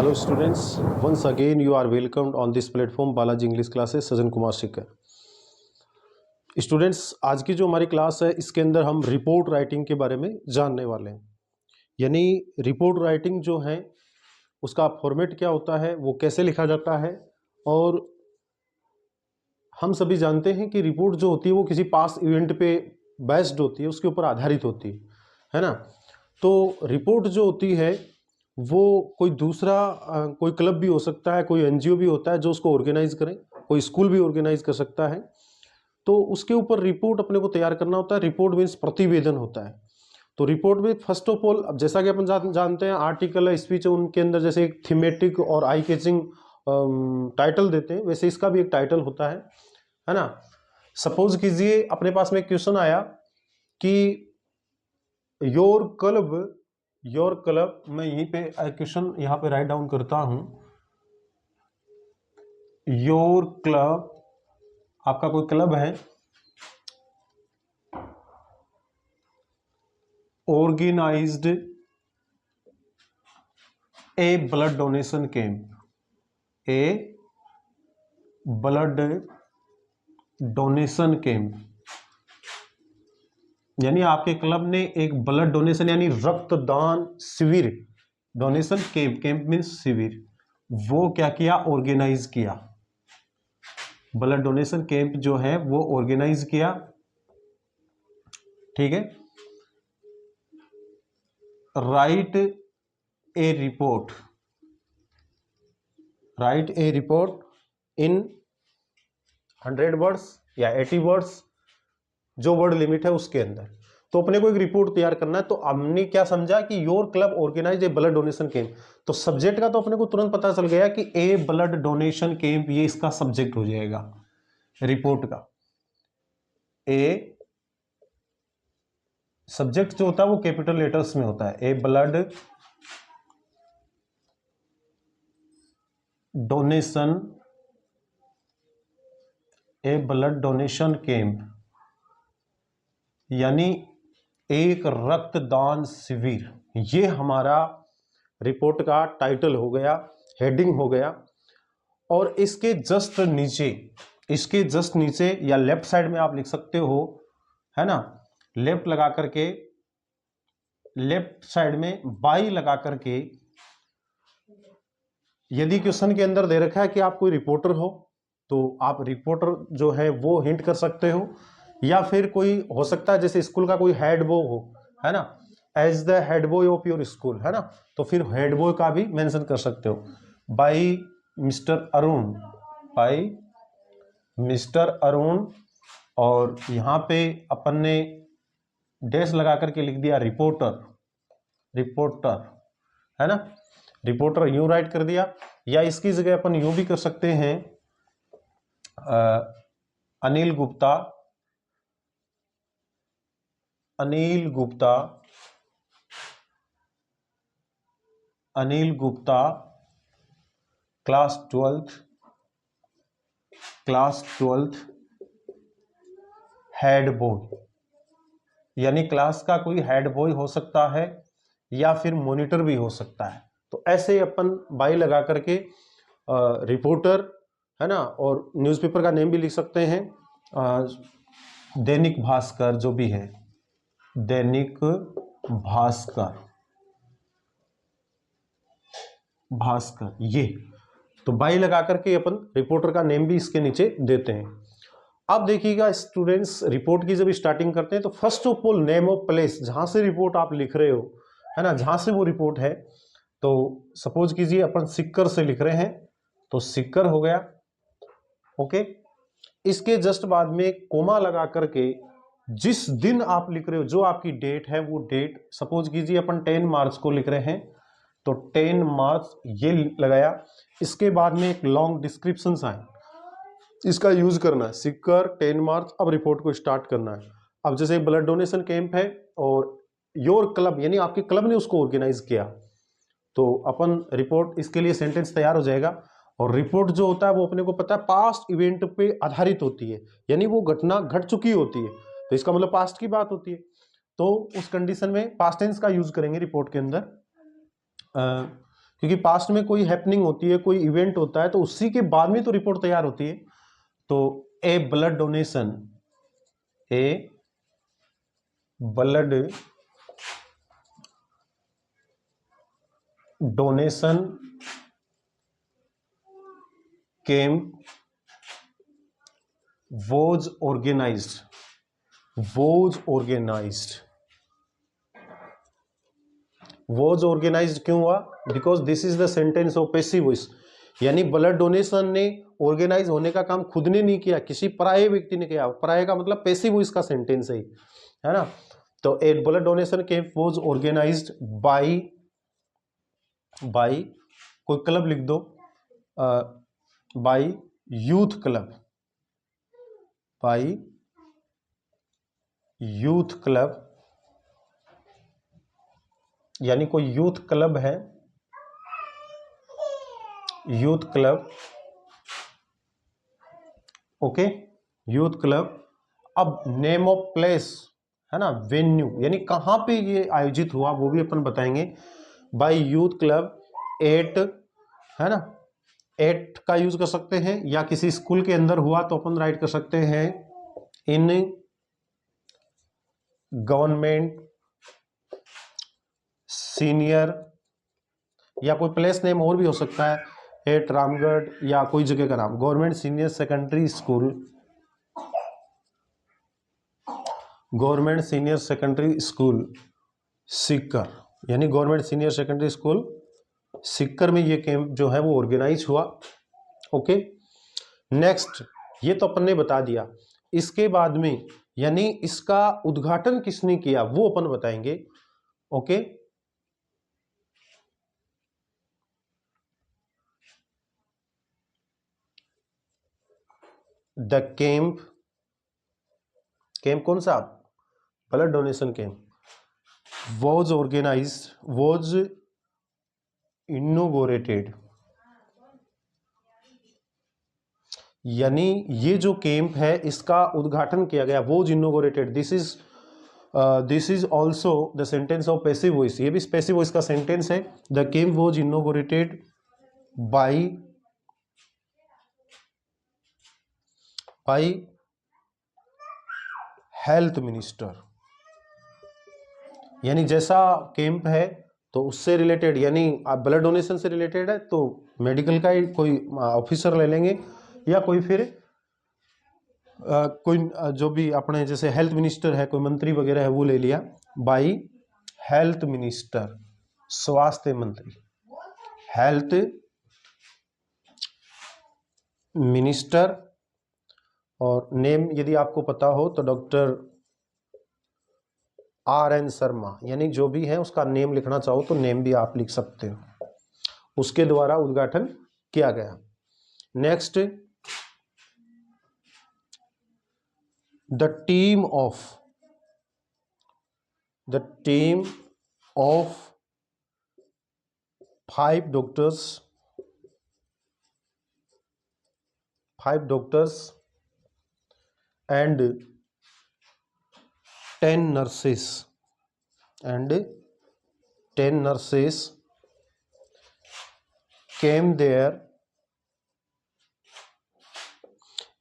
Hello students, once again you are welcomed on this platform Balaji English Classes Sajjan Kumar Shikhar. Students, आज की जो हमारी class है इसके अंदर हम रिपोर्ट राइटिंग के बारे में जानने वाले हैं। यानी रिपोर्ट राइटिंग जो है उसका फॉर्मेट क्या होता है, वो कैसे लिखा जाता है। और हम सभी जानते हैं कि रिपोर्ट जो होती है वो किसी पास इवेंट पे बेस्ड होती है, उसके ऊपर आधारित होती है ना। तो रिपोर्ट जो होती है वो कोई दूसरा कोई क्लब भी हो सकता है, कोई एनजीओ भी होता है जो उसको ऑर्गेनाइज करें, कोई स्कूल भी ऑर्गेनाइज कर सकता है। तो उसके ऊपर रिपोर्ट अपने को तैयार करना होता है। रिपोर्ट मीन्स प्रतिवेदन होता है। तो रिपोर्ट में फर्स्ट ऑफ ऑल, अब जैसा कि अपन जानते हैं आर्टिकल है, स्पीच है, उनके अंदर जैसे एक थीमेटिक और आई कैचिंग टाइटल देते हैं, वैसे इसका भी एक टाइटल होता है ना। सपोज कीजिए अपने पास में क्वेश्चन आया कि योर क्लब, मैं यहीं पे क्वेश्चन यहाँ पे राइट डाउन करता हूं। योर क्लब, आपका कोई क्लब है, ऑर्गेनाइज्ड ए ब्लड डोनेशन कैंप, ए ब्लड डोनेशन कैंप। यानी आपके क्लब ने एक ब्लड डोनेशन यानी रक्तदान शिविर, डोनेशन कैंप, कैंप मीन्स शिविर, वो क्या किया, ऑर्गेनाइज किया। ब्लड डोनेशन कैंप जो है वो ऑर्गेनाइज किया, ठीक है। राइट ए रिपोर्ट, राइट ए रिपोर्ट इन 100 वर्ड्स या 80 वर्ड्स, जो वर्ड लिमिट है उसके अंदर। तो अपने को एक रिपोर्ट तैयार करना है। तो हमने क्या समझा कि your club organise a blood donation camp, तो सब्जेक्ट का तो अपने को तुरंत पता चल गया कि ए ब्लड डोनेशन कैंप, ये इसका सब्जेक्ट हो जाएगा रिपोर्ट का। ए सब्जेक्ट जो होता है वो कैपिटल लेटर्स में होता है, ए blood donation, a blood donation camp, यानी एक रक्तदान शिविर, ये हमारा रिपोर्ट का टाइटल हो गया, हेडिंग हो गया। और इसके जस्ट नीचे, इसके जस्ट नीचे या लेफ्ट साइड में आप लिख सकते हो, है ना, लेफ्ट लगा करके, लेफ्ट साइड में बाई लगा करके, यदि क्वेश्चन के अंदर दे रखा है कि आप कोई रिपोर्टर हो तो आप रिपोर्टर जो है वो हिंट कर सकते हो, या फिर कोई हो सकता है जैसे स्कूल का कोई हेड बॉय हो, है ना, as the head boy of your school, है ना, तो फिर हेड बॉय का भी मेंशन कर सकते हो, by mister Arun, by mister Arun. और यहाँ पे अपन ने डैश लगा करके लिख दिया रिपोर्टर, रिपोर्टर, है ना, रिपोर्टर यूं राइट कर दिया। या इसकी जगह अपन यूं भी कर सकते हैं, Anil Gupta, Anil Gupta, Anil Gupta class 12th, class 12th head boy, यानी क्लास का कोई हेड बॉय हो सकता है या फिर मॉनिटर भी हो सकता है। तो ऐसे अपन बाई लगा करके रिपोर्टर, है ना, और न्यूज़पेपर का नेम भी लिख सकते हैं, दैनिक भास्कर जो भी है, दैनिक भास्कर, भास्कर, ये तो बाई लगा करके अपन रिपोर्टर का नेम भी इसके नीचे देते हैं। अब देखिएगा स्टूडेंट्स, रिपोर्ट की जब स्टार्टिंग करते हैं तो first of all name of place, जहां से रिपोर्ट आप लिख रहे हो, है ना, जहां से वो रिपोर्ट है। तो सपोज कीजिए अपन सिक्कर से लिख रहे हैं तो सिक्कर हो गया, ओके। इसके जस्ट बाद में कोमा लगा करके जिस दिन आप लिख रहे हो, जो आपकी डेट है वो डेट, सपोज कीजिए अपन 10 मार्च को लिख रहे हैं तो 10 मार्च ये लगाया। इसके बाद में एक लॉन्ग डिस्क्रिप्शन आए, इसका यूज करना है, सिक्कर 10 मार्च। अब रिपोर्ट को स्टार्ट करना है। अब जैसे ब्लड डोनेशन कैंप है और योर क्लब यानी आपके क्लब ने उसको ऑर्गेनाइज किया, तो अपन रिपोर्ट, इसके लिए सेंटेंस तैयार हो जाएगा। और रिपोर्ट जो होता है वो अपने को पता है पास्ट इवेंट पे आधारित होती है, यानी वो घटना घट चुकी होती है, तो इसका मतलब पास्ट की बात होती है। तो उस कंडीशन में पास्ट टेंस का यूज करेंगे रिपोर्ट के अंदर। क्योंकि पास्ट में कोई हैपनिंग होती है, कोई इवेंट होता है, तो उसी के बाद में तो रिपोर्ट तैयार होती है। तो a blood donation, a blood donation camp was organized क्यों हुआ? Because this is the sentence of passive voice, यानी ब्लड डोनेशन ने ऑर्गेनाइज होने का काम खुद ने नहीं किया, किसी पराये व्यक्ति ने किया। पराये का मतलब पैसिव वॉइस का सेंटेंस है ना। तो a blood donation camp was organised by कोई क्लब लिख दो, बाय यूथ क्लब, यानी कोई यूथ क्लब है, ओके, यूथ क्लब। अब नेम ऑफ प्लेस है ना, वेन्यू, यानी कहां पे ये आयोजित हुआ वो भी अपन बताएंगे। बाय यूथ क्लब एट, है ना, एट का यूज कर सकते हैं, या किसी स्कूल के अंदर हुआ तो अपन राइट कर सकते हैं इन गवर्नमेंट सीनियर, या कोई प्लेस नेम और भी हो सकता है, एट रामगढ़, या कोई जगह का नाम, government senior secondary school, Sikar, यानी government senior secondary school Sikar में ये कैंप जो है वो ऑर्गेनाइज हुआ। ओके, नेक्स्ट, ये तो अपन ने बता दिया। इसके बाद में यानी इसका उद्घाटन किसने किया वो अपन बताएंगे। ओके, द कैंप कौन सा? Blood donation camp was inaugurated, यानी ये जो कैंप है इसका उद्घाटन किया गया, was inaugurated। This is also the sentence of passive voice, ये भी पैसिव वॉइस का सेंटेंस है। The camp was inaugurated bye health minister, यानी जैसा कैंप है तो उससे रिलेटेड, यानी आप ब्लड डोनेशन से रिलेटेड है तो मेडिकल का ही कोई ऑफिसर ले लेंगे, या कोई फिर कोई जो भी अपने जैसे हेल्थ मिनिस्टर है, कोई मंत्री वगैरह है वो ले लिया। बाय हेल्थ मिनिस्टर, स्वास्थ्य मंत्री, हेल्थ मिनिस्टर, और नेम यदि आपको पता हो तो डॉक्टर RN शर्मा, यानी जो भी है उसका नेम लिखना चाहो तो नेम भी आप लिख सकते हो, उसके द्वारा उद्घाटन किया गया। Next, the team of 5 doctors and 10 nurses came there।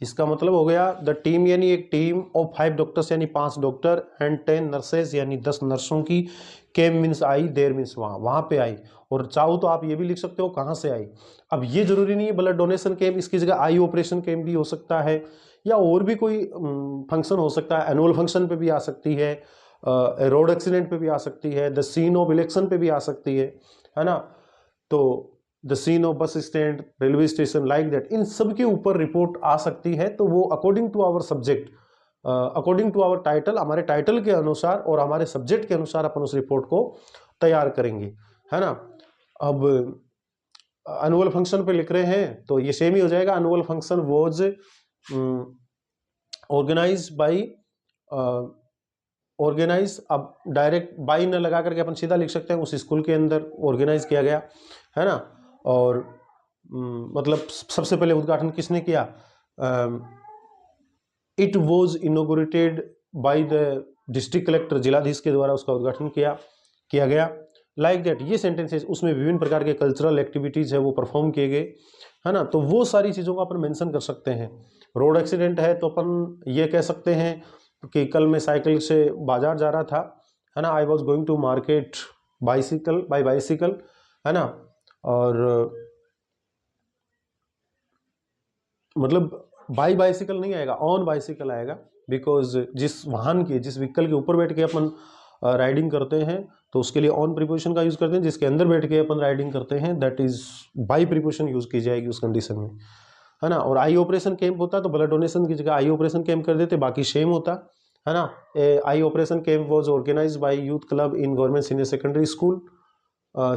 इसका मतलब हो गया द टीम, यानी एक टीम ऑफ 5 डॉक्टर्स यानी 5 डॉक्टर, एंड 10 नर्सेज यानी 10 नर्सों की, केम मीन्स आई, देर मीन्स वहां पे आई। और चाहो तो आप ये भी लिख सकते हो कहां से आई। अब ये जरूरी नहीं है ब्लड डोनेशन कैंप, इसकी जगह आई ऑपरेशन कैंप भी हो सकता है, या और भी कोई फंक्शन हो सकता है, एनुअल फंक्शन पे भी आ सकती है, रोड एक्सीडेंट पे भी आ सकती है, द सीन ऑफ इलेक्शन पे भी आ सकती है ना। तो the scene of bus stand, railway station, like that, इन सब के ऊपर रिपोर्ट आ सकती है। तो वो according to our subject, according to our title, हमारे टाइटल के अनुसार और हमारे सब्जेक्ट के अनुसार अपन उस रिपोर्ट को तैयार करेंगे, है ना। अब एनुअल फंक्शन पे लिख रहे हैं तो ये सेम ही हो जाएगा, एनुअल फंक्शन वॉज ऑर्गेनाइज। अब डायरेक्ट बाई न लगा करके अपन सीधा लिख सकते हैं उस स्कूल के अंदर ऑर्गेनाइज किया गया, है ना। और मतलब सबसे पहले उद्घाटन किसने किया? It was inaugurated by the district collector, जिलाधीश के द्वारा उसका उद्घाटन किया गया। लाइक दैट, ये सेंटेंसेस उसमें विभिन्न प्रकार के कल्चरल एक्टिविटीज है वो परफॉर्म किए गए, है ना, तो वो सारी चीज़ों को अपन मेंशन कर सकते हैं। रोड एक्सीडेंट है तो अपन ये कह सकते हैं कि कल मैं साइकिल से बाजार जा रहा था, है ना, I was going to market by bicycle, है ना, और मतलब बाई बाइसिकल नहीं आएगा, ऑन बाइसिकल आएगा, बिकॉज जिस वाहन के, जिस व्हीकल के ऊपर बैठ के अपन राइडिंग करते हैं तो उसके लिए ऑन प्रीपोजिशन का यूज करते हैं, जिसके अंदर बैठ के अपन राइडिंग करते हैं that is by preposition use की जाएगी उस कंडीशन में, है ना। और आई ऑपरेशन कैंप होता तो ब्लड डोनेशन की जगह आई ऑपरेशन कैंप कर देते, बाकी सेम होता, है ना। Eye operation camp was organise by youth club in government senior secondary school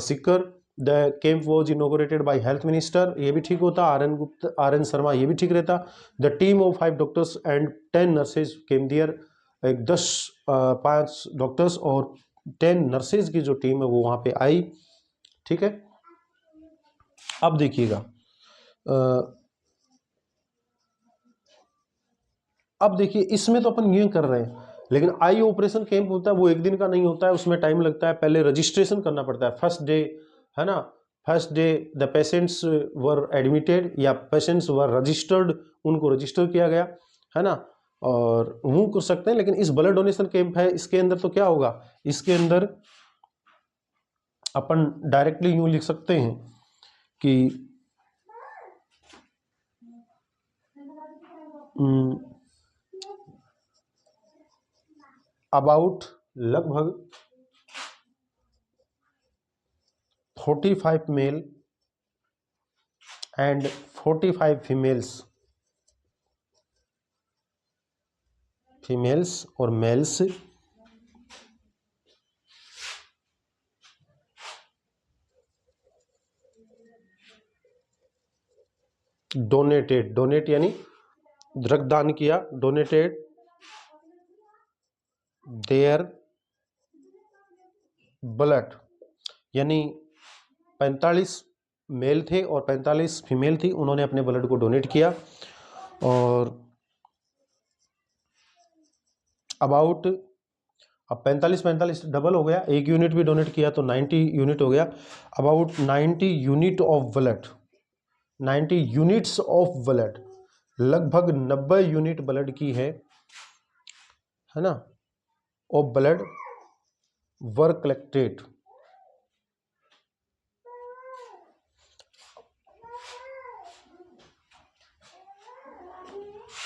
Sikar, the camp was inaugurated by health minister, ये भी ठीक होता, आर एन शर्मा, ये भी ठीक रहता। The team of 5 doctors and 10 nurses came there, एक 5 डॉक्टर्स और 10 नर्सेज की जो टीम है वो वहां पे आई, ठीक है। अब देखिएगा, अब देखिए इसमें तो अपन ये कर रहे हैं, लेकिन आई ऑपरेशन कैंप होता है वो एक दिन का नहीं होता है, उसमें टाइम लगता है, पहले रजिस्ट्रेशन करना पड़ता है, फर्स्ट डे, है ना, first day the patients were admitted या पेशेंट्स वर रजिस्टर्ड, उनको रजिस्टर किया गया, है ना, और वो कर सकते हैं। लेकिन इस ब्लड डोनेशन कैंप है, इसके अंदर तो क्या होगा, इसके अंदर अपन डायरेक्टली यूं लिख सकते हैं कि अबाउट लगभग 45 मेल एंड 45 फीमेल्स और मेल्स डोनेट यानी रक्तदान किया, डोनेटेड देयर ब्लड, यानी 45 मेल थे और 45 फीमेल थी, उन्होंने अपने ब्लड को डोनेट किया। और अबाउट, अब 45 डबल हो गया, एक यूनिट भी डोनेट किया तो 90 यूनिट हो गया, about 90 unit of blood, 90 units of blood, लगभग 90 यूनिट ब्लड की है ना, of blood were collected,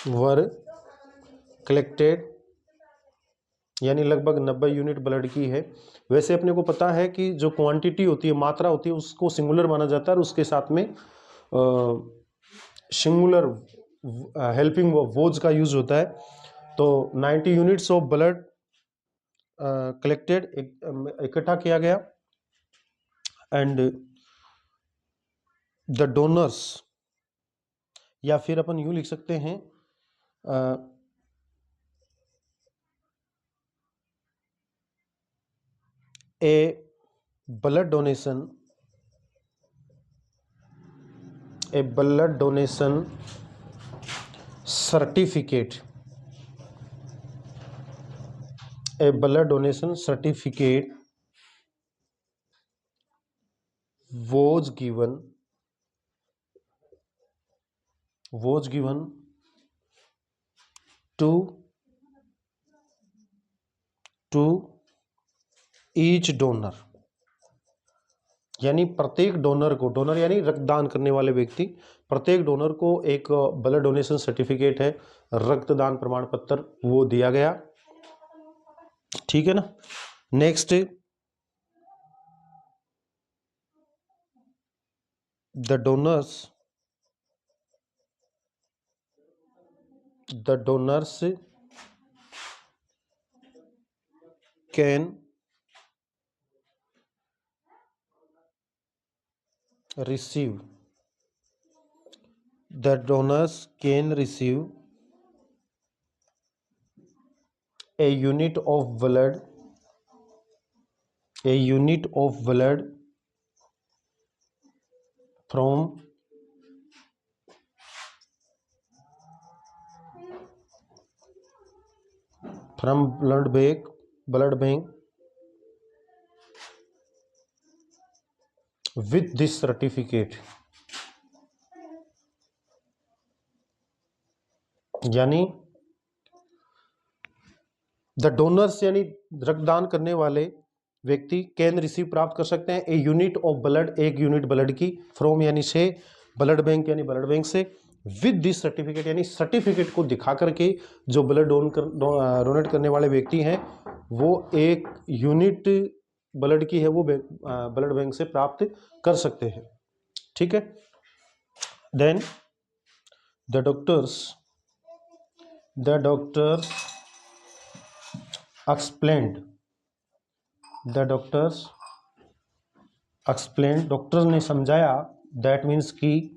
were collected यानी लगभग 90 यूनिट ब्लड की है। वैसे अपने को पता है कि जो क्वांटिटी होती है, मात्रा होती है, उसको सिंगुलर माना जाता है और उसके साथ में सिंगुलर हेल्पिंग वोज का यूज होता है। तो 90 यूनिट्स ऑफ ब्लड कलेक्टेड, इकट्ठा किया गया, एंड द डोनर्स, या फिर अपन यूं लिख सकते हैं a blood donation certificate, a blood donation certificate was given to each donor, यानी प्रत्येक डोनर को, डोनर यानी रक्तदान करने वाले व्यक्ति, प्रत्येक डोनर को एक ब्लड डोनेशन सर्टिफिकेट है, रक्तदान प्रमाण पत्र, वो दिया गया, ठीक है ना। Next, the donors can receive a unit of blood from blood bank with this certificate, यानी द डोनर्स यानी रक्तदान करने वाले व्यक्ति कैन रिसीव प्राप्त कर सकते हैं ए यूनिट ऑफ ब्लड, एक यूनिट ब्लड की, फ्रॉम यानी से, ब्लड बैंक यानी ब्लड बैंक से, विद दिस सर्टिफिकेट यानी सर्टिफिकेट को दिखा करके जो ब्लड डोनेट करने वाले व्यक्ति हैं वो एक यूनिट ब्लड की है वो ब्लड बैंक से प्राप्त कर सकते हैं। ठीक है। Then the doctors explained, doctors ने समझाया, दैट मीन्स कि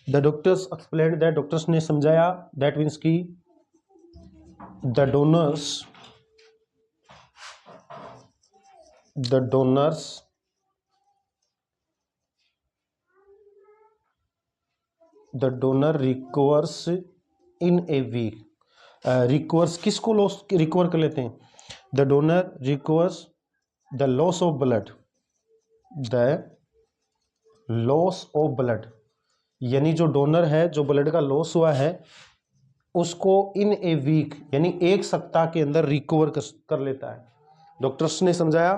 the doctors explained that, doctors ने समझाया, दैट मीन्स कि the donor recovers in a week, recovers किसको लॉस रिकवर कर लेते हैं, the donor recovers the loss of blood, यानी जो डोनर है जो ब्लड का लॉस हुआ है उसको इन ए वीक यानी एक सप्ताह के अंदर रिकवर कर लेता है। डॉक्टर्स ने समझाया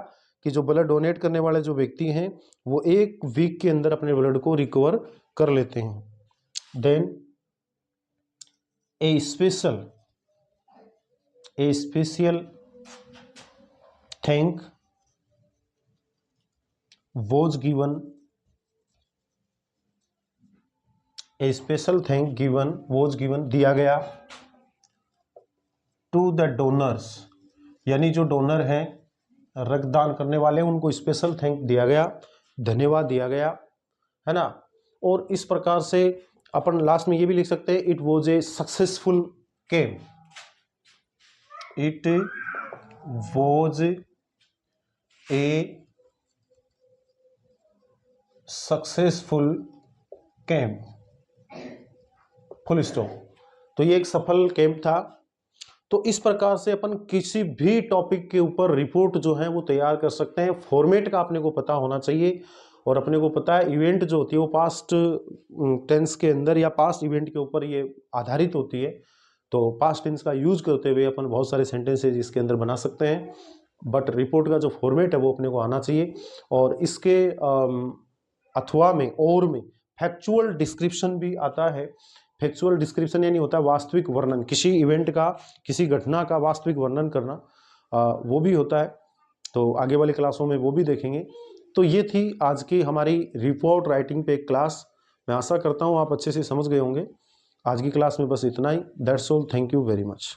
कि जो ब्लड डोनेट करने वाले जो व्यक्ति हैं वो एक वीक के अंदर अपने ब्लड को रिकवर कर लेते हैं। Then a special thank was given, a special thank was given दिया गया to the donors, यानी जो डोनर हैं रक्तदान करने वाले उनको स्पेशल थैंक दिया गया, धन्यवाद दिया गया, है ना। और इस प्रकार से अपन लास्ट में ये भी लिख सकते हैं, it was a successful camp, it was a successful camp, full stop. तो ये एक सफल कैंप था। तो इस प्रकार से अपन किसी भी टॉपिक के ऊपर रिपोर्ट जो है वो तैयार कर सकते हैं। फॉर्मेट का अपने को पता होना चाहिए और अपने को पता है इवेंट जो होती है वो पास्ट टेंस के अंदर या पास्ट इवेंट के ऊपर ये आधारित होती है। तो पास्ट टेंस का यूज करते हुए अपन बहुत सारे सेंटेंसेज इसके अंदर बना सकते हैं, बट रिपोर्ट का जो फॉर्मेट है वो अपने को आना चाहिए। और इसके अथवा में और में फैक्चुअल डिस्क्रिप्शन भी आता है। फैक्चुअल डिस्क्रिप्शन यानी होता है वास्तविक वर्णन, किसी इवेंट का, किसी घटना का वास्तविक वर्णन करना, वो भी होता है। तो आगे वाली क्लासों में वो भी देखेंगे। तो ये थी आज की हमारी रिपोर्ट राइटिंग पे एक क्लास। मैं आशा करता हूँ आप अच्छे से समझ गए होंगे। आज की क्लास में बस इतना ही। That's all, thank you very much.